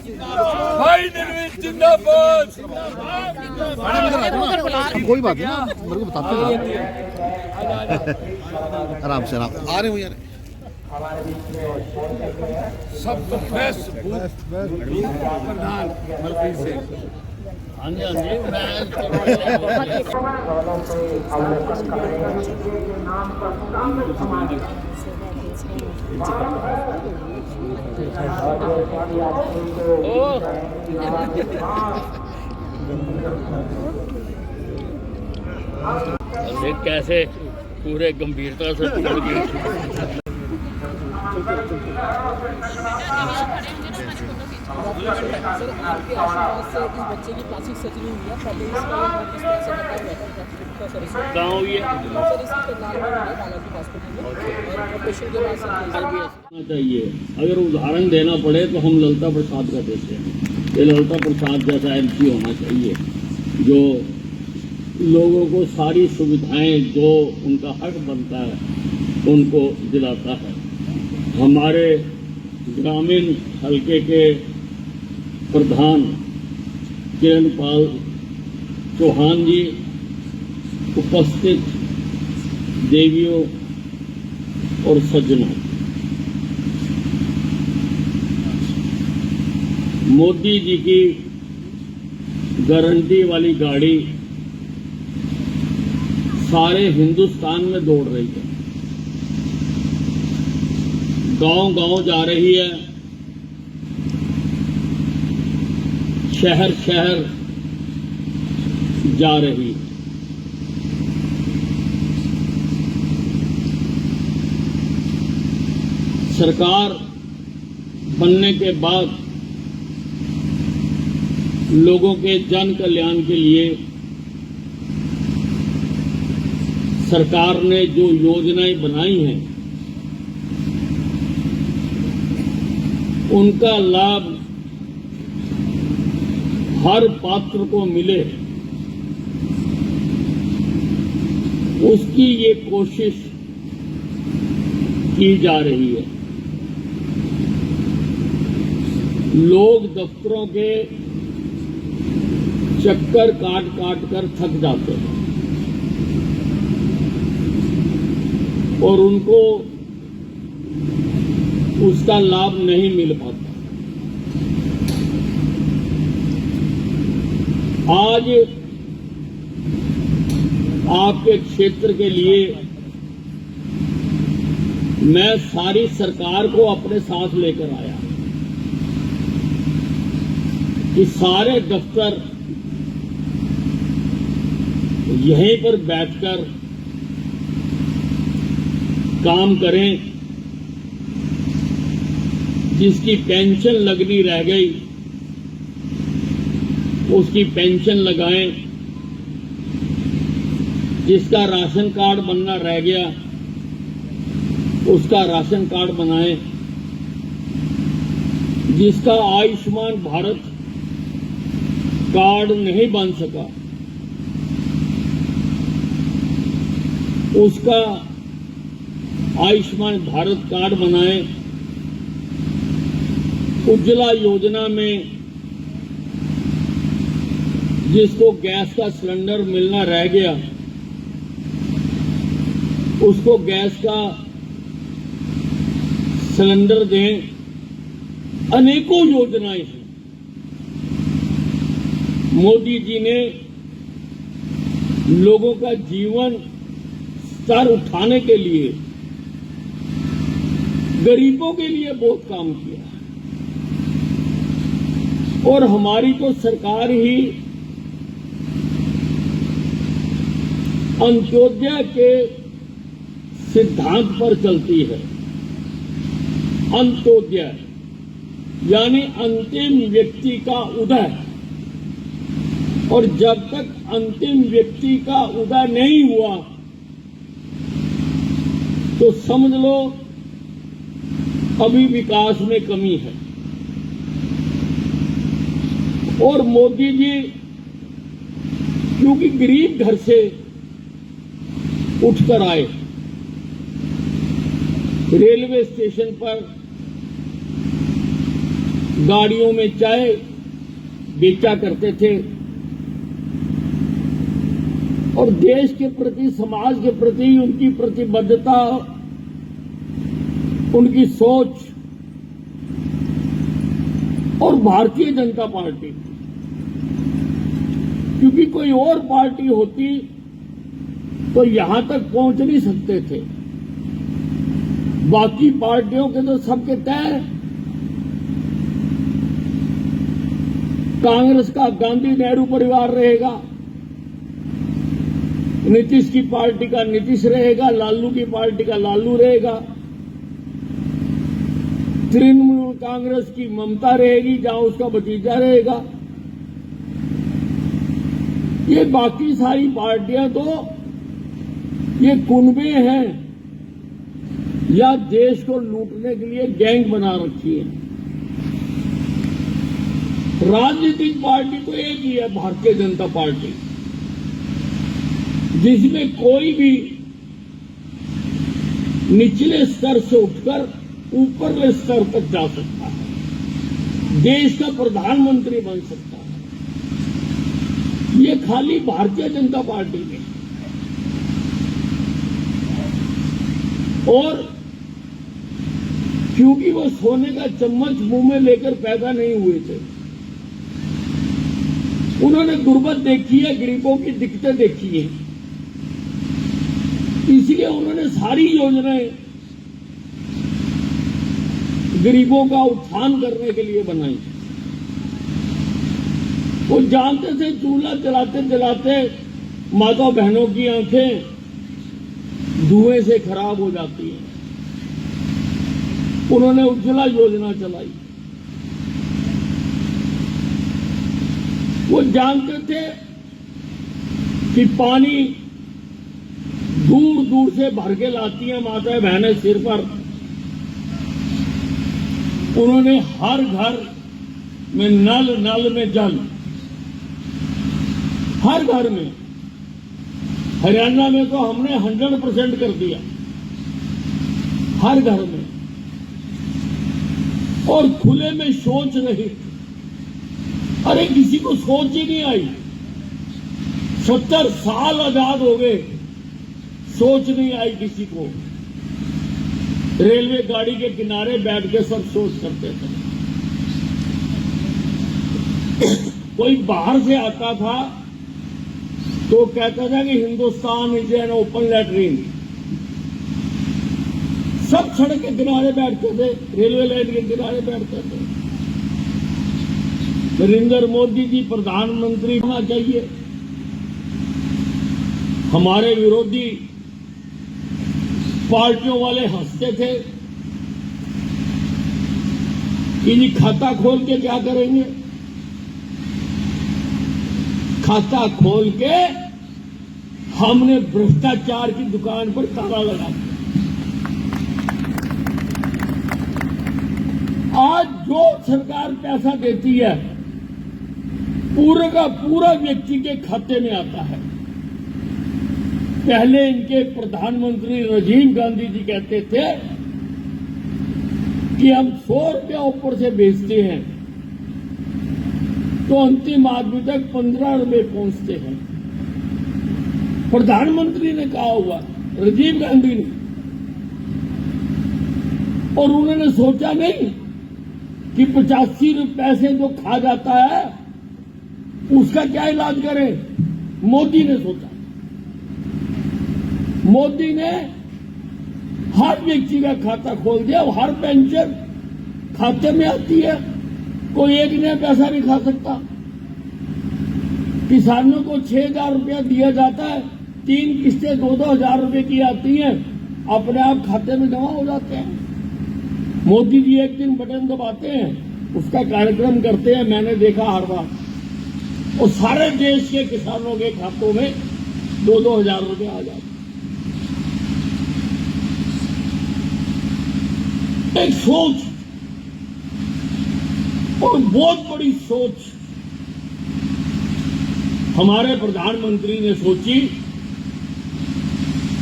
भाई निर्वीर जिंदाबाद। कोई बात नहीं ना, मेरे को बताते हैं आराम से आराम आ रहे हो यार। सब बेस्ट प्रधान मनप्रीत सिंह। हाँ जी हाँ जी मैं कैसे पूरे गंभीरता से सर आपके आशीर्वाद से इस बच्चे की प्लास्टिक सर्जरी हुई है, पहले इसका किस तरह से बताया हुआ था सर इसको? गाँव ये सर इसकी करनाल में हुई है बालाजी हॉस्पिटल में, और ऑपरेशन के बाद सर चाहिए। अगर उदाहरण देना पड़े तो हम ललिता प्रसाद का देते हैं। ये ललिता प्रसाद जैसा एमपी होना चाहिए जो लोगों को सारी सुविधाएं जो उनका हक बनता है उनको दिलाता है। हमारे ग्रामीण हलके के प्रधान किरण पाल चौहान जी, उपस्थित देवियों और सज्जनों, मोदी जी की गारंटी वाली गाड़ी सारे हिंदुस्तान में दौड़ रही है, गांव-गांव जा रही है, शहर शहर जा रही है। सरकार बनने के बाद लोगों के जन कल्याण के लिए सरकार ने जो योजनाएं बनाई हैं उनका लाभ हर पात्र को मिले, उसकी ये कोशिश की जा रही है। लोग दफ्तरों के चक्कर काट काट कर थक जाते हैं और उनको उसका लाभ नहीं मिल पाता। आज आपके क्षेत्र के लिए मैं सारी सरकार को अपने साथ लेकर आया कि सारे दफ्तर यहीं पर बैठकर काम करें, जिसकी पेंशन लगनी रह गई उसकी पेंशन लगाएं, जिसका राशन कार्ड बनना रह गया उसका राशन कार्ड बनाएं, जिसका आयुष्मान भारत कार्ड नहीं बन सका उसका आयुष्मान भारत कार्ड बनाएं, उज्ज्वला योजना में जिसको गैस का सिलेंडर मिलना रह गया उसको गैस का सिलेंडर दें। अनेकों योजनाएं हैं। मोदी जी ने लोगों का जीवन स्तर उठाने के लिए, गरीबों के लिए बहुत काम किया और हमारी तो सरकार ही अंत्योदय के सिद्धांत पर चलती है। अंत्योदय यानी अंतिम व्यक्ति का उदय, और जब तक अंतिम व्यक्ति का उदय नहीं हुआ तो समझ लो अभी विकास में कमी है। और मोदी जी क्योंकि गरीब घर से उठकर आए, रेलवे स्टेशन पर गाड़ियों में चाय बेचा करते थे और देश के प्रति, समाज के प्रति उनकी प्रतिबद्धता, उनकी सोच और भारतीय जनता पार्टी, क्योंकि कोई और पार्टी होती तो यहां तक पहुंच नहीं सकते थे। बाकी पार्टियों के तो सबके तय। कांग्रेस का गांधी नेहरू परिवार रहेगा, नीतीश की पार्टी का नीतीश रहेगा, लालू की पार्टी का लालू रहेगा, तृणमूल कांग्रेस की ममता रहेगी, जहां उसका भतीजा रहेगा। ये बाकी सारी पार्टियां तो ये कुनबे हैं या देश को लूटने के लिए गैंग बना रखी है। राजनीतिक पार्टी तो एक ही है, भारतीय जनता पार्टी, जिसमें कोई भी निचले स्तर से उठकर ऊपरले स्तर तक जा सकता है, देश का प्रधानमंत्री बन सकता है। ये खाली भारतीय जनता पार्टी में। और क्योंकि वो सोने का चम्मच मुंह में लेकर पैदा नहीं हुए थे, उन्होंने गुर्बत देखी है, गरीबों की दिक्कतें देखी है, इसलिए उन्होंने सारी योजनाएं गरीबों का उत्थान करने के लिए बनाई। वो जानते थे चूल्हा जलाते जलाते माता बहनों की आंखें धुएं से खराब हो जाती हैं। उन्होंने उज्ज्वला योजना चलाई। वो जानते थे कि पानी दूर दूर से भर के लाती हैं माता बहनें सिर पर। उन्होंने हर घर में नल, नल में जल, हर घर में। हरियाणा में तो हमने 100% कर दिया, हर घर में। और खुले में शौच नहीं। अरे किसी को सोच ही नहीं आई। 70 साल आजाद हो गए, सोच नहीं आई किसी को। रेलवे गाड़ी के किनारे बैठ के सब सोच करते थे। कोई बाहर से आता था तो कहता था कि Hindustan is an open latrine. सब सड़क के किनारे बैठते थे, रेलवे लाइन के किनारे बैठते थे। नरेंद्र मोदी जी प्रधानमंत्री होना चाहिए। हमारे विरोधी पार्टियों वाले हंसते थे कि जी खाता खोल के क्या करेंगे। खाता खोल के हमने भ्रष्टाचार की दुकान पर ताला लगा दिया। आज जो सरकार पैसा देती है पूरा का पूरा व्यक्ति के खाते में आता है। पहले इनके प्रधानमंत्री राजीव गांधी जी कहते थे कि हम 100 रुपया ऊपर से बेचते हैं तो अंतिम आदमी तक 15 रुपए पहुंचते हैं। प्रधानमंत्री ने कहा हुआ, राजीव गांधी ने। और उन्होंने सोचा नहीं कि 85 पैसे जो खा जाता है उसका क्या इलाज करें। मोदी ने सोचा। मोदी ने हर व्यक्ति का खाता खोल दिया। हर पेंशन खाते में आती है, कोई एक नया पैसा नहीं खा सकता। किसानों को 6,000 रुपया दिया जाता है, 3 किस्तें 2-2 हजार रुपए की आती हैं, अपने आप खाते में जमा हो जाते हैं। मोदी जी एक दिन बटन दबाते हैं, उसका कार्यक्रम करते हैं, मैंने देखा हर बार। और सारे देश के किसानों के खातों में 2-2 हजार रुपए आ जाते। एक सोच, और बहुत बड़ी सोच हमारे प्रधानमंत्री ने सोची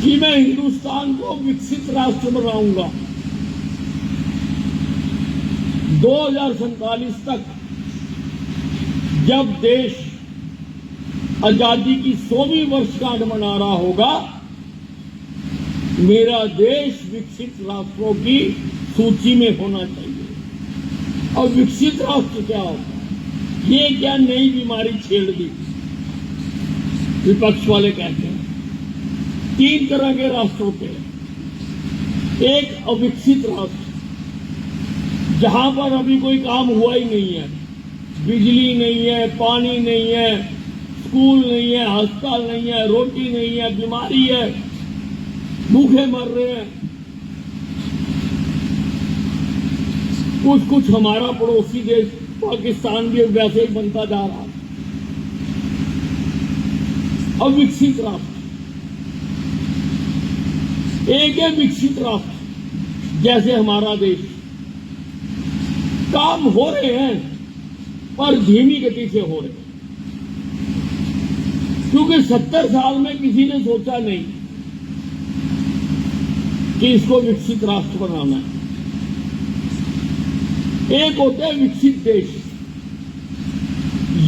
कि मैं हिंदुस्तान को विकसित राष्ट्र बनाऊंगा। 2047 तक जब देश आजादी की 100वीं वर्षगांठ मना रहा होगा, मेरा देश विकसित राष्ट्रों की सूची में होना चाहिए। और विकसित राष्ट्र क्या होता है? ये क्या नई बीमारी छेड़ दी? विपक्ष वाले कहते हैं 3 तरह के राष्ट्र होते हैं। एक अविकसित राष्ट्र, जहां पर अभी कोई काम हुआ ही नहीं है, बिजली नहीं है, पानी नहीं है, स्कूल नहीं है, अस्पताल नहीं है, रोटी नहीं है, बीमारी है, भूखे मर रहे हैं। कुछ हमारा पड़ोसी देश पाकिस्तान भी वैसे ही बनता जा रहा है। अविकसित राष्ट्र। एक है विकसित राष्ट्र, जैसे हमारा देश। काम हो रहे हैं पर धीमी गति से हो रहे हैं, क्योंकि 70 साल में किसी ने सोचा नहीं कि इसको विकसित राष्ट्र बनाना है। एक होता है विकसित देश,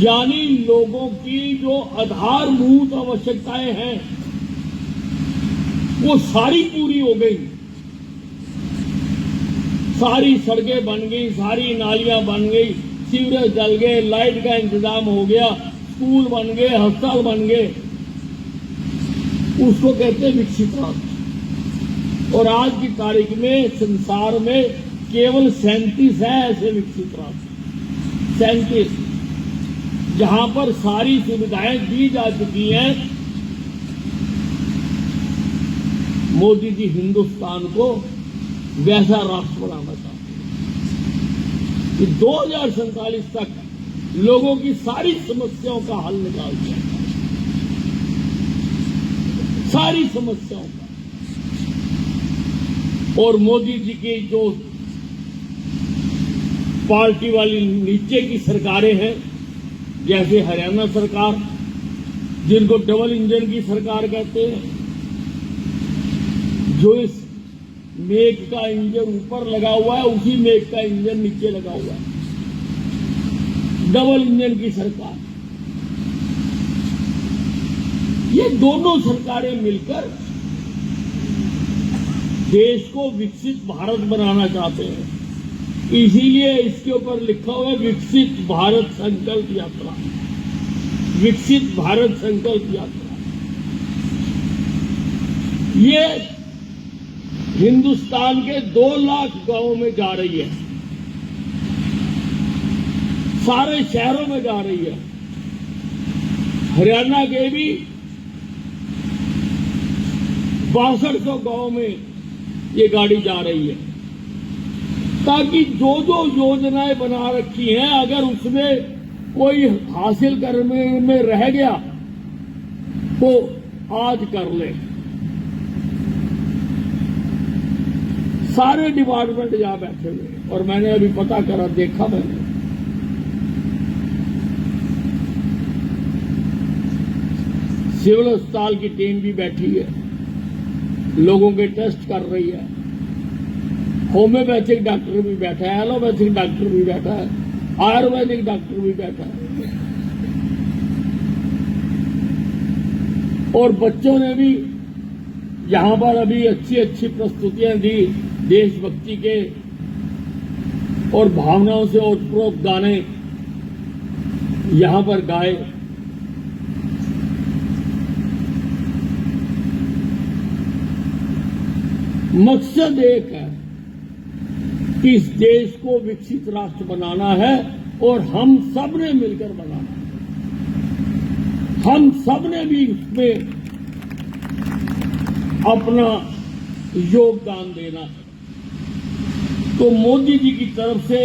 यानी लोगों की जो आधारभूत आवश्यकताएं हैं वो सारी पूरी हो गई। सारी सड़कें बन गई, सारी नालियां बन गई, सीवरेज जल गए, लाइट का इंतजाम हो गया, स्कूल बन गए, अस्पताल बन गए। उसको कहते हैं विकसित राष्ट्र। और आज की तारीख में संसार में केवल 37 है ऐसे विकसित राष्ट्र। 37, जहां पर सारी सुविधाएं दी जा चुकी हैं। मोदी जी हिंदुस्तान को वैसा राष्ट्र बनाना चाहते हैं कि 2047 तक लोगों की सारी समस्याओं का हल निकाल दिया जाए, सारी समस्याओं का। और मोदी जी की जो पार्टी वाली नीचे की सरकारें हैं, जैसे हरियाणा सरकार, जिनको डबल इंजन की सरकार कहते हैं, जो इस मेघ का इंजन ऊपर लगा हुआ है, उसी मेघ का इंजन नीचे लगा हुआ है, डबल इंजन की सरकार। ये दोनों सरकारें मिलकर देश को विकसित भारत बनाना चाहते हैं। इसीलिए इसके ऊपर लिखा हुआ है विकसित भारत संकल्प यात्रा। विकसित भारत संकल्प यात्रा ये हिंदुस्तान के 2 लाख गांवों में जा रही है, सारे शहरों में जा रही है। हरियाणा के भी 6200 गांव में ये गाड़ी जा रही है, ताकि जो जो योजनाएं बना रखी हैं, अगर उसमें कोई हासिल करने में रह गया तो आज कर ले। सारे डिपार्टमेंट यहां बैठे हुए, और मैंने अभी पता करा, देखा मैंने, सिविल अस्पताल की टीम भी बैठी है, लोगों के टेस्ट कर रही है। होम्योपैथिक डॉक्टर भी बैठा है, एलोपैथिक डॉक्टर भी बैठा है, आयुर्वेदिक डॉक्टर भी बैठा है। और बच्चों ने भी यहां पर अभी अच्छी अच्छी प्रस्तुतियां दी, देशभक्ति के और भावनाओं से ओतप्रोत गाने यहां पर गाए। मकसद एक है कि इस देश को विकसित राष्ट्र बनाना है, और हम सब ने मिलकर बनाना है। हम सब ने भी इसमें अपना योगदान देना है। तो मोदी जी की तरफ से